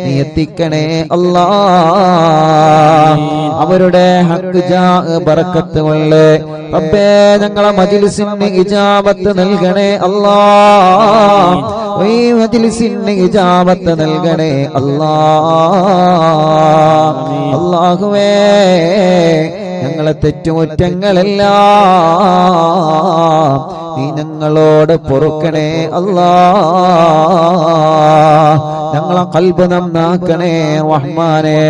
A: നീ എത്തിക്കണേ അല്ലാഹ്. അവരുടെ ഹക്ക് ജാ ബറക്കത്ത് കൊണ്ട് റബ്ബേ ഞങ്ങളെ മജ്ലിസിന് ഇജാബത്ത് നൽകണേ അല്ലാഹ്. ഈ മജ്ലിസിന് ഇജാബത്ത് നൽകണേ അല്ലാഹ്. അല്ലാഹുവേ ഞങ്ങളെ തെറ്റുകുറ്റങ്ങളെല്ലാം നീ ഞങ്ങളോട് പൊറുക്കണേ അല്ലാഹ്. ഞങ്ങളെ ഖൽബ് നന്നാക്കണേ റഹ്മാനേ.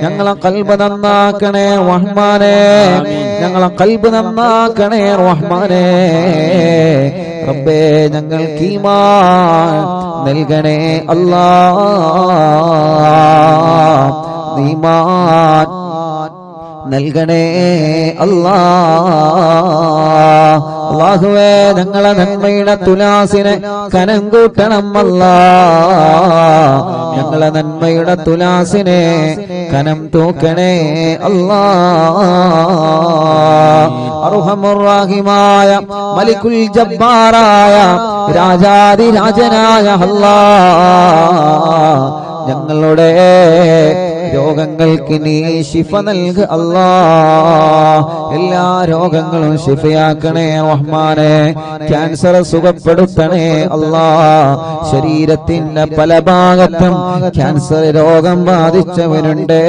A: ഞങ്ങളെ ഖൽബ് നന്നാക്കണേ റഹ്മാനേ. ഞങ്ങളെ ഖൽബ് നന്നാക്കണേ റഹ്മാനേ. റബ്ബേ ഞങ്ങൾക്ക് ഈമാൻ നൽകണേ അല്ലാഹ്. ഈമാൻ നൽകണേ അല്ലാഹ്. അല്ലാഹുവേ ഞങ്ങളെ നന്മയുടെ തുലാസിനെ കനം കൂട്ടണം അല്ലാ. ഞങ്ങളെ നന്മയുടെ തുലാസിനെ കനം തൂക്കണേ അല്ലാ. അർഹമുർ റഹീമായ മലിക്കുൽ ജബ്ബാറായ രാജാധിരാജനായ അല്ലാഹ് ഞങ്ങളുടെ രോഗങ്ങൾക്ക് നീ ശിഫ നൽക് അല്ലാഹ്. എല്ലാ രോഗങ്ങളും ശിഫയാക്കണേ റഹ്മാനെ. ക്യാൻസർ സുഖപ്പെടുത്തണേ അല്ലാഹ്. ശരീരത്തിന്റെ പല ഭാഗത്തും ക്യാൻസർ രോഗം ബാധിച്ചവരുണ്ട്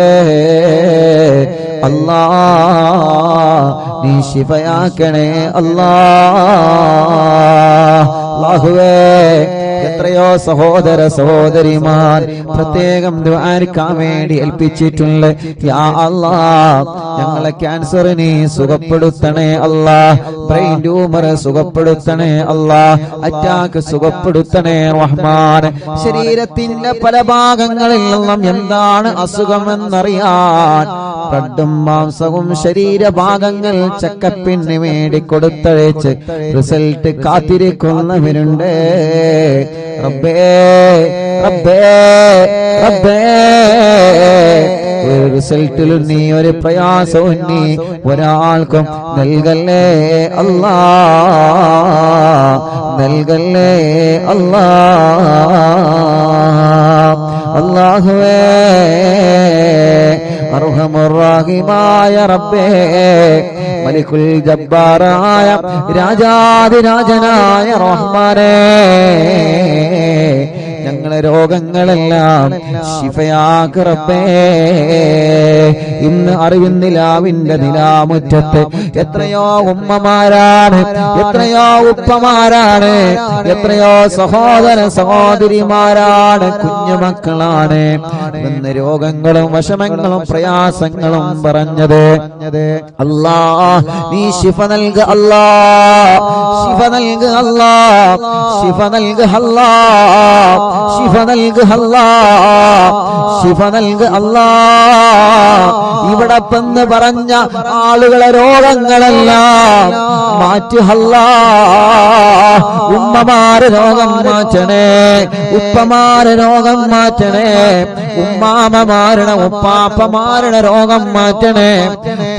A: അല്ലാഹ്, നീ ശിഫയാക്കണേ അല്ലാഹ്. അല്ലാഹുവേ എത്രയോ സഹോദര സഹോദരിമാർ പ്രത്യേകം ദുആക്കാൻ വേണ്ടി ഏൽപ്പിച്ചിട്ടുണ്ട്. യാ അല്ലാഹ് ഞങ്ങളെ ക്യാൻസറിനെ സുഖപ്പെടുത്തണേ അല്ലാഹ്. ബ്രെയിൻ ട്യൂമർ സുഖപ്പെടുത്തണേ അല്ലാഹ്. അറ്റാക്ക് സുഖപ്പെടുത്തണേ റഹ്മാൻ. ശരീരത്തിന്റെ പല ഭാഗങ്ങളിൽ നിന്നും എന്താണ് അസുഖമെന്നറിയാൻ ബ്ലഡും മാംസവും ശരീരഭാഗങ്ങൾ ചെക്കപ്പിന് വേണ്ടി കൊടുത്തയച്ച് റിസൾട്ട് കാത്തിരിക്കുന്നവരുണ്ട്. റബ്ബേ റബ്ബേ റബ്ബേ ഒരു റിസൾട്ടിലും നീ ഒരു പ്രയാസവും നീ ഒരാൾക്കും നൽകല്ലേ അല്ലാ, നൽകല്ലേ അല്ലാ. അല്ലാഹുവേ അർഹമുർ റഹീമായ റബ്ബേ മലിക്കുൽ ജബ്ബാറായ രാജാധിരാജനായ റഹ്മാനേ ഞങ്ങളെ രോഗങ്ങളെല്ലാം ശിഫയാക്ക് റബ്ബേ. ഇന്ന് അറിവിന്നിലാവിന്റെ നിലാമുറ്റത്ത് എത്രയോ ഉമ്മമാരാണ്, എത്രയോ ഉപ്പമാരാണ്, എത്രയോ സഹോദര സഹോദരിമാരാണ്, കുഞ്ഞുമക്കളാണ് ഇന്ന് രോഗങ്ങളും വിഷമങ്ങളും പ്രയാസങ്ങളും പറഞ്ഞത്. അല്ലാ നീ ശിഫ നൽക അല്ലാ, ശിഫ നൽക അല്ലാ, ശിഫ നൽക അല്ലാ, ശിഫ നൽക അല്ലാ, ശിഫ നൽക അല്ലാ. ഇവിടെ പെന്ന് പറഞ്ഞ ആളുകളെ രോഗങ്ങളെല്ലാം മാറ്റി അല്ലാ. ഉമ്മമാരെ രോഗം മാറ്റണേ, ഉപ്പമാരെ രോഗം മാറ്റണേ, ഉമ്മാമമാരുടെ ഉപ്പാപ്പമാരുടെ രോഗം മാറ്റണേ,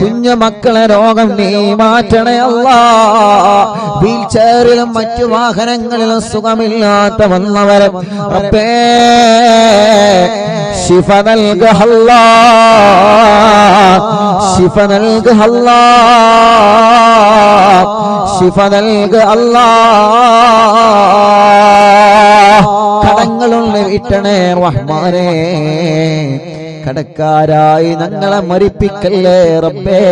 A: കുഞ്ഞു മക്കളെ രോഗം നീ മാറ്റണേ അല്ലാ. വീൽ ചെയറിലും മറ്റു വാഹനങ്ങളിലും സുഖമില്ലാത്ത വന്നവരെ റബ്ബേ ശിഫ നൽക അല്ലാ, ശിഫ നൽക അല്ലാ, ശിഫ നൽക അല്ലാ. കടങ്ങളുള്ള വീട്ടണേ റഹ്മാനേ, കടക്കാരായി ഞങ്ങളെ മരിപ്പിക്കല്ലേ റബ്ബേ.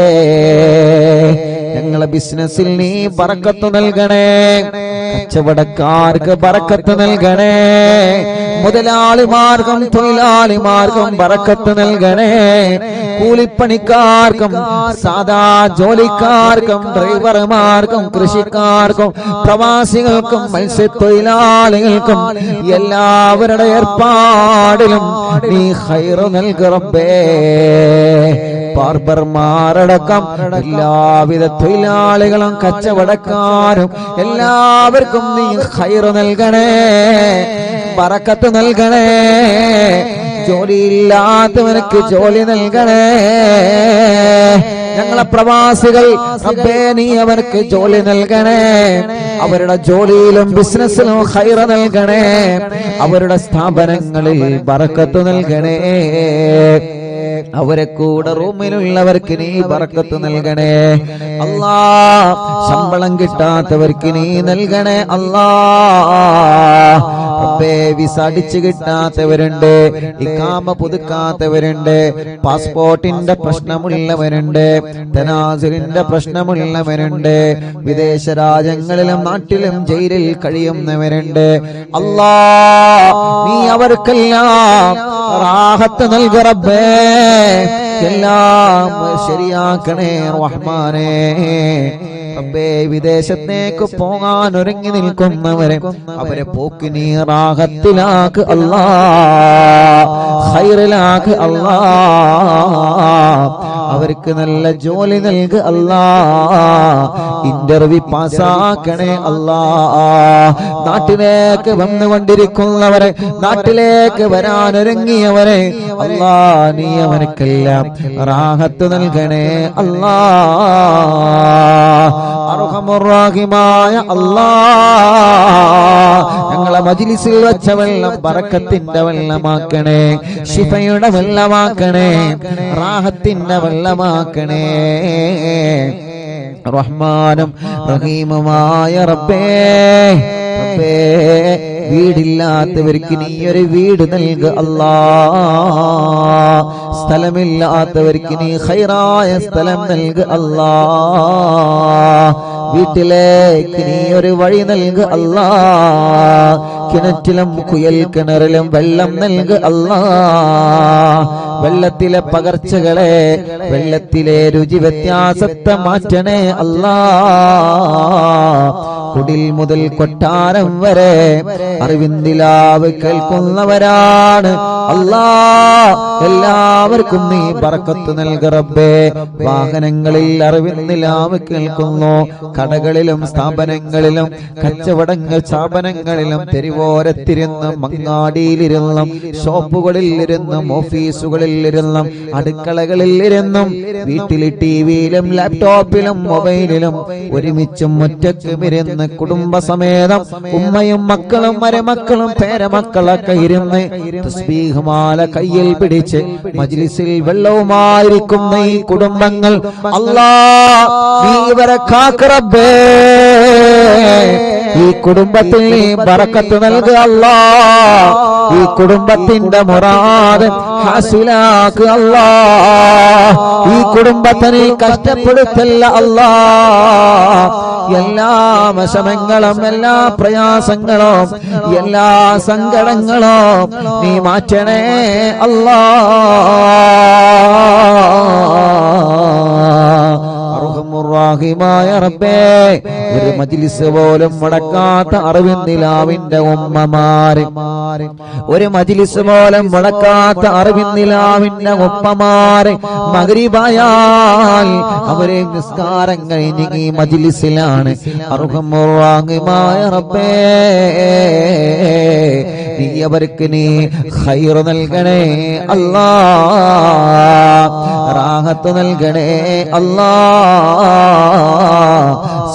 A: ഞങ്ങളെ ബിസിനസ്സിൽ നീ ബറക്കത്ത് നൽകണേ, കച്ചവടക്കാർക്ക് ബറക്കത്ത് നൽകണേ, മുതലാളിമാർക്കും തൊഴിലാളിമാർക്കും ബറക്കത്ത് നൽകണേ, കൂലിപ്പണിക്കാർക്കും സാധാ ജോലിക്കാർക്കും ഡ്രൈവർമാർക്കും കൃഷിക്കാർക്കും പ്രവാസികൾക്കും മത്സ്യത്തൊഴിലാളികൾക്കും എല്ലാവരുടെ ഏർപ്പാടിലും നീ ഖൈർ നൽക റബ്ബേ. ബാർബർമാരടക്കം എല്ലാവിധ തൊഴിലാളികളും കച്ചവടക്കാരും എല്ലാവർക്കും നീ ഖൈർ നൽകണേ, ബറക്കത്ത് നൽകണേ. ജോലിയില്ലാത്തവനക്ക് ജോലി നൽകണേ. ഞങ്ങളെ പ്രവാസികൾ റബ്ബേ നീ അവർക്ക് ജോലി നൽകണേ, അവരുടെ ജോലിയിലും ബിസിനസ്സിലും ഖൈർ നൽകണേ, അവരുടെ സ്ഥാപനങ്ങളിൽ ബറക്കത്ത് നൽകണേ. അവരെ കൂടെ റൂമിലുള്ളവർക്ക് നീ ബറക്കത്ത് നൽകണേ അല്ലാ. ശമ്പളം കിട്ടാത്തവർക്ക് നീ നൽകണേ അല്ലാ. റബ്ബേ വിസ അടിച്ചു കിട്ടാത്തവരുണ്ട്, ഇഖാമ പുതുക്കാത്തവരുണ്ട്, പാസ്പോർട്ടിന്റെ പ്രശ്നമുള്ളവരുണ്ട്, തനാസുലിന്റെ പ്രശ്നമുള്ളവരുണ്ട്, വിദേശ രാജ്യങ്ങളിലും നാട്ടിലും ജയിലിൽ കഴിയുന്നവരുണ്ട്. അല്ലാ നീ അവർക്കെല്ലാം റാഹത്ത് നൽക റബ്ബേ. എല്ലാം ശരിയാക്കണേ റഹ്മാനേ. റബ്ബേ, വിദേശത്തേക്ക് പോകാൻ ഒരുങ്ങി നിൽക്കുന്നവരെ അവരെ പോക്ക് നീ റാഹത്തിലാക്ക് അല്ലാ, ഖൈറിലാക്ക് അല്ലാ. അവർക്ക് നല്ല ജോലി നൽക് അല്ലാ, ഇന്റർവ്യൂ പാസ്സാക്കണേ അല്ലാ. നാട്ടിലേക്ക് വന്നുകൊണ്ടിരിക്കുന്നവരെ, നാട്ടിലേക്ക് വരാനൊരുങ്ങിയവരെ അല്ലാ, നീ അവനക്കെല്ലാം റാഹത്ത് നൽകണേ അല്ലാ. അർഹമുർ-റഹീമായ അല്ലാ, ഞങ്ങളെ മജ്ലിസിൽ വെച്ച വെള്ളം ബറക്കത്തിന്റെ വെള്ളമാക്കണേ, ശിഫയുടെ വെള്ളമാക്കണേ, റാഹത്തിന്റെ വെള്ളമാക്കണേ. റഹ്മാനും റഹീമുമായ റബ്ബേ, റബ്ബേ, വീടില്ലാത്തവർക്ക് നീ ഒരു വീട് നൽക അല്ലാ. സ്ഥലമില്ലാത്തവർക്ക് നീ ഖൈറായ സ്ഥലം നൽക അല്ലാ. വീട്ടിലേക്ക് നീ ഒരു വഴി നൽക അല്ലാ. കിണറ്റിലും കുയൽ കിണറിലും വെള്ളം നൽക അല്ലാ. വെള്ളത്തിലെ പകർച്ചകളെ, വെള്ളത്തിലെ രുചി വ്യത്യാസത്തെ മാറ്റണേ അല്ലാ. കുടിൽ മുതൽ കൊട്ടാരം വരെ അറിവിന്ദിലാവ് കേൾക്കുന്നവരാണ് അല്ലാ. എല്ലാവർക്കും നീ ബറക്കത്ത് നൽക റബ്ബേ. വാഹനങ്ങളിൽ അറിവിന്ദിലാവ് കേൾക്കുന്നു, കടകളിലും സ്ഥാപനങ്ങളിലും സ്ഥാപനങ്ങളിലും തെരുവോരത്തിരുന്നും മങ്ങാടിയിലിരുന്നും ഷോപ്പുകളിൽ ഇരുന്നും ഓഫീസുകളിൽ ഇരുന്നും അടുക്കളകളിൽ ഇരുന്നും വീട്ടിൽ ടിവിയിലും ലാപ്ടോപ്പിലും മൊബൈലിലും ഒരുമിച്ചും ഒറ്റയ്ക്കും ഇരുന്ന് കുടുംബസമേതം ഉമ്മയും മക്കളും മരുമക്കളും പേരമക്കളൊക്കെ ഇരുന്ന് തസ്ബീഹ് മാല കയ്യിൽ പിടിച്ച് മജ്ലിസിൽ വെള്ളവുമായിരിക്കുന്ന ഈ കുടുംബങ്ങൾ അല്ലാ, നീ ഇവരെ കാക്ക് റബ്ബേ. ഈ കുടുംബത്തിൽ നീ ബറക്കത്ത് നൽകുക അല്ലാ. ഈ കുടുംബത്തിന്റെ മുറാദ് ഹാസിലാക്കുക അല്ലാ. ഈ കുടുംബത്തെ നീ കഷ്ടപ്പെടുത്തല്ല അല്ലാ. എല്ലാ വിഷമങ്ങളും, എല്ലാ പ്രയാസങ്ങളും, എല്ലാ സങ്കടങ്ങളും നീ മാറ്റണേ അല്ലാ. റഹീമായ റബ്ബേ, ഒരു മജ്ലിസ് പോലും മുടക്കാത്ത അറിവിന്ദിലാവിന്റെ ഉമ്മമാര്, ഒരു മജ്ലിസ് പോലും മുടക്കാത്ത അറിവിന്ദിലാവിന്റെ ഉപ്പമാര് മഗ്രിബായാൽ അവരെ നിസ്കാരം കഴിഞ്ഞ് ഈ മജ്ലിസിലാണ്. റഹീമായ റബ്ബേ, നീ അവർക്ക് നീ ഖൈർ നൽകണേ അല്ലാ, റാഹത്ത് നൽകണേ അല്ലാ,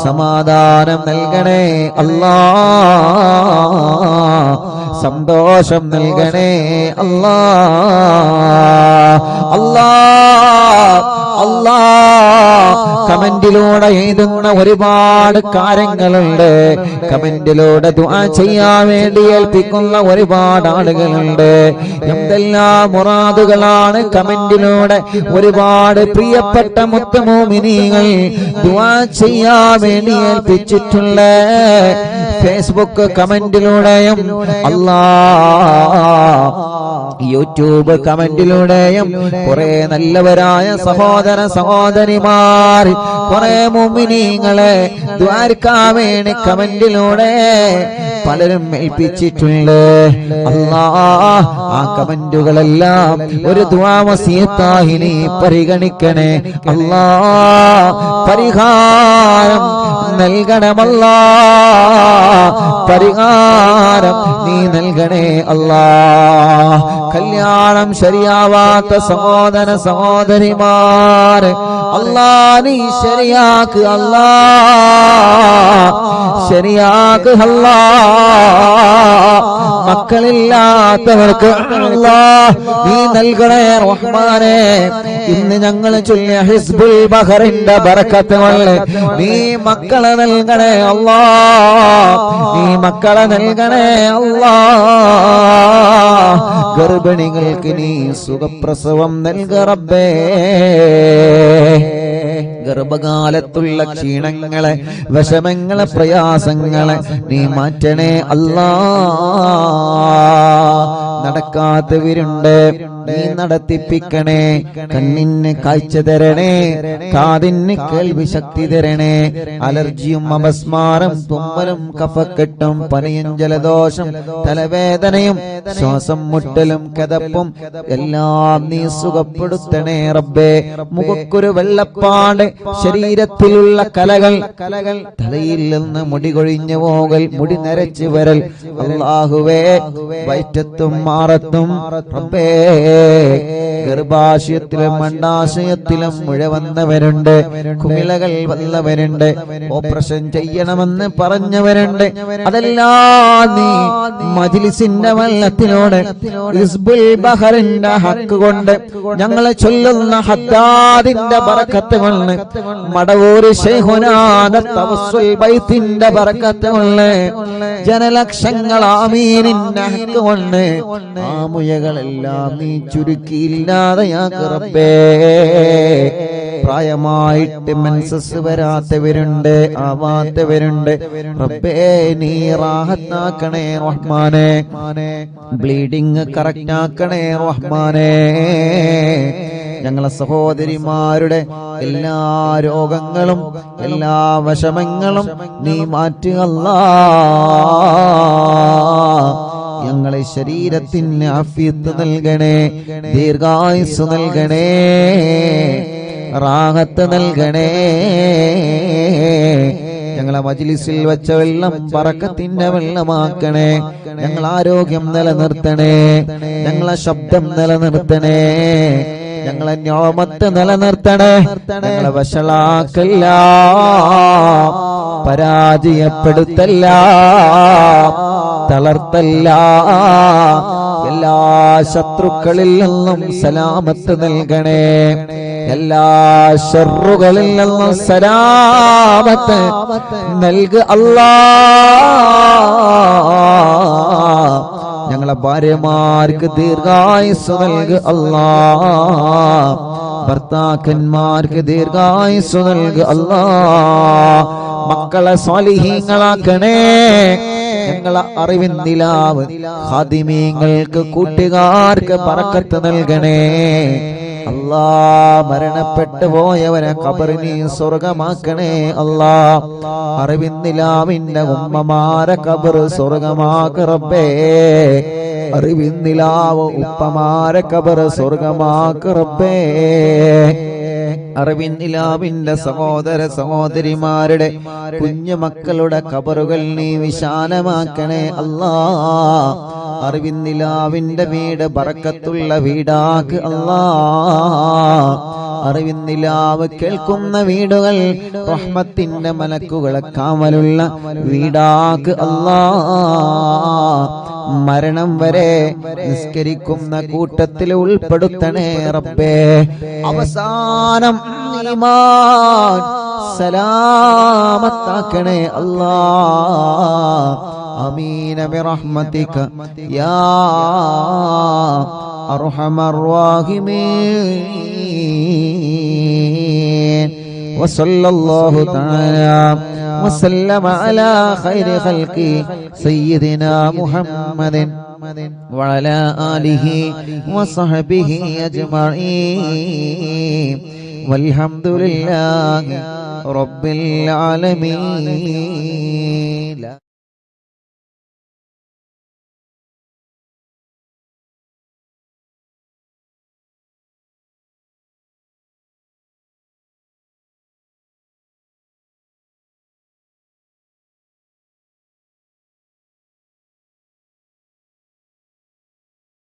A: സമാധാനം നൽകണേ അല്ലാ, സന്തോഷം നൽകണേ അല്ലാ. അല്ലാ, അല്ലാ, കമന്റിലൂടെ എഴുതുന്ന ഒരുപാട് കാര്യങ്ങളുണ്ട്. കമന്റിലൂടെ ദുആ ചെയ്യാൻ വേണ്ടി ഏൽപ്പിക്കുന്ന ഒരുപാട് ആളുകളുണ്ട്. എന്തെല്ലാം മുറാദുകളാണ് കമന്റിലൂടെ ഒരുപാട് പ്രിയപ്പെട്ട മുത്തുമോമിനീങ്ങൾ ദുആ ചെയ്യാൻ വേണ്ടി ഏൽപ്പിച്ചിട്ടുള്ള. ഫേസ്ബുക്ക് കമന്റിലൂടെയും അല്ലാ, യൂട്യൂബ് കമന്റിലൂടെയും കുറെ നല്ലവരായ സഹോദര സഹോദരിമാർ, കുറെ മുഅ്മിനീങ്ങളെ ദുആർക്കാൻ വേണ്ടി കമന്റിലൂടെ പലരും ഏൽപ്പിച്ചിട്ടുണ്ട്. അല്ലാ, ആ കമന്റുകളെല്ലാം ഒരു ദുആ വസിയത്തായി നീ പരിഗണിക്കണേ അല്ലാ. പരിഹാരം നൽകണമല്ലാ, പരിഹാരം നീ നൽകണേ അല്ലാ. കല്യാണം ശരിയാവാത്ത സഹോദര സഹോദരിമാര് അല്ലാ, നീ ശരിയാക്ക് അല്ലാ, ശരിയാക്ക് അല്ലാ. മക്കളില്ലാത്തവർക്ക് അല്ലാ നീ നൽകണേ റഹ്മാനേ. ഇന്ന് ഞങ്ങൾ ചൊല്ലിയ ഹിസ്ബുൽ ബഹറിന്റെ ബറക്കത്ത് കൊണ്ട് നീ മക്കളെ നൽകണേ അല്ലാ, നീ മക്കളെ നൽകണേ അല്ലാ. ഗർഭിണികൾക്ക് നീ സുഖപ്രസവം നൽക റബ്ബേ. ഗർഭകാലത്തുള്ള ക്ഷീണങ്ങളെ, വിഷമങ്ങളെ, പ്രയാസങ്ങളെ നീ മാറ്റണേ അല്ലാ. നടക്കാത്തവരുണ്ട്, നീ നടത്തിപ്പിക്കണേ. കണ്ണിന് കാഴ്ച തരണേ, കാതിന് കേൾവി ശക്തി തരണേ. അലർജിയും അപസ്മാരം, തുമ്മലും കഫക്കെട്ടും പനിയും ജലദോഷം തലവേദനയും ശ്വാസം മുട്ടലും കിതപ്പും എല്ലാം നീ സുഖപ്പെടുത്തണേ റബ്ബേ. മുഖക്കൊരു വെള്ളപ്പാട്, ശരീരത്തിലുള്ള കലകൾ, തലയിൽ നിന്ന് മുടി കൊഴിഞ്ഞു പോകൽ, മുടി നരച്ചു വരൽ, അല്ലാഹുവേ വയറ്റത്തും മാറത്തും റബ്ബേ, ഗർഭാശയത്തിലും അണ്ഡാശയത്തിലും മുഴ വന്നവരുണ്ട്, കുമിളകൾ വന്നവരുണ്ട്, ഓപ്പറേഷൻ ചെയ്യണമെന്ന് പറഞ്ഞവരുണ്ട്. അതെല്ലാം നീ മജ്ലിസിന്റെ വെള്ളത്തിലൂടെ ഹിസ്ബുൽ ബഹറിന്റെ ഹക്ക് കൊണ്ട്, ഞങ്ങളെ ചൊല്ലുന്ന ഹദ്ദാദിന്റെ ബറക്കത്ത് കൊണ്ട്, മടവൂർ ശൈഖുനാദ തവസ്സുൽ ബൈത്തിന്റെ ബറക്കത്ത് കൊണ്ട്, ജനലക്ഷങ്ങൾ ആമീനിന്റെ ഹക്ക് കൊണ്ട് ആ മുയകളെല്ലാം നീ ചുരുക്കിയില്ലാതെയാക്ക് റബ്ബേ. പ്രായമായിട്ട് മെൻസസ് വരാത്തവരുണ്ട്, ആവാത്തവരുണ്ട് റബ്ബേ, നീ റാഹത്താക്കണേ റഹ്മാനെ. ബ്ലീഡിങ് കറക്റ്റ് ആക്കണേ റഹ്മാനെ. ഞങ്ങളെ സഹോദരിമാരുടെ എല്ലാ രോഗങ്ങളും എല്ലാ വിഷമങ്ങളും നീ മാറ്റുക അല്ലാഹ്. ഞങ്ങളെ ശരീരത്തിന് ആഫിയത്ത് നൽകണേ, ദീർഘായുസ് നൽകണേ, റാഹത്ത് നൽകണേ. ഞങ്ങളെ മജ്ലിസിൽ വെച്ച വെള്ളം ബറക്കത്തിന്റെ വെള്ളമാക്കണേ. ഞങ്ങൾ ആരോഗ്യം നിലനിർത്തണേ, ഞങ്ങളെ ശബ്ദം നിലനിർത്തണേ, ഞങ്ങളെ നിഅമത്ത് നിലനിർത്തണേ. ഞങ്ങളെ വഷളാക്കല്ല, പരാജയപ്പെടുത്തല്ല, തളർത്തല്ല. എല്ലാ ശത്രുക്കളിൽ നിന്നും സലാമത്ത് നൽകണേ, എല്ലാ ശർറുകളിൽ നിന്നും സലാമത്ത് നൽക് അല്ലാഹ്. ഞങ്ങളെ ഭാര്യമാർക്ക് ദീർഘായുസ് നൽക് അല്ലാഹ്. ഭർത്താക്കന്മാർക്ക് ദീർഘായുസ് നൽക് അല്ലാഹ്. മക്കളെ സ്വാലിഹീങ്ങളാക്കണേ. ഞങ്ങളെ അറിവിൻ നിലാവ് ഖാദിമീങ്ങൾക്ക് കൂട്ടുകാർക്ക് ബറക്കത്ത് നൽകണേ അല്ലാ. മരണപ്പെട്ടു പോയവരെ ഖബറിനെ സ്വർഗമാക്കണേ അല്ലാ. അറിവിൻ നിലാവിന്റെ ഉമ്മമാരെ ഖബർ സ്വർഗമാക്ക് റബ്ബേ. അറിവിൻ നിലാവ് ഉപ്പമാരെ ഖബർ സ്വർഗമാക്ക് റബ്ബേ. അറിവിൻ നിലാവിന്റെ സഹോദര സഹോദരിമാരുടെ കുഞ്ഞു മക്കളുടെ ഖബറുകൾ നീ വിശാലമാക്കണേ അല്ലാ. അറിവിൻ നിലാവിന്റെ വീട് ബറക്കത്തുള്ള വീടാക്ക് അല്ലാ. അറിവിൻ നിലാവ് കേൾക്കുന്ന വീടുകൾ റഹ്മത്തിന്റെ മലക്കുകളെ കാവലുള്ള വീടാക്ക് അല്ലാ. മരണം വരെ നിസ്കരിക്കുന്ന കൂട്ടത്തിൽ ഉൾപ്പെടുത്തണേ റബ്ബേ. അവസാനം ഈമാൻ സലാമത്താക്കണേ അല്ലാ. ആമീൻ ബിറഹ്മതിക യാ അർഹമർ റഹീമീൻ. വസല്ലല്ലാഹു തആല وسلم على خير خلقه سيدنا محمد وعلى آله وصحبه أجمعين والحمد لله رب العالمين.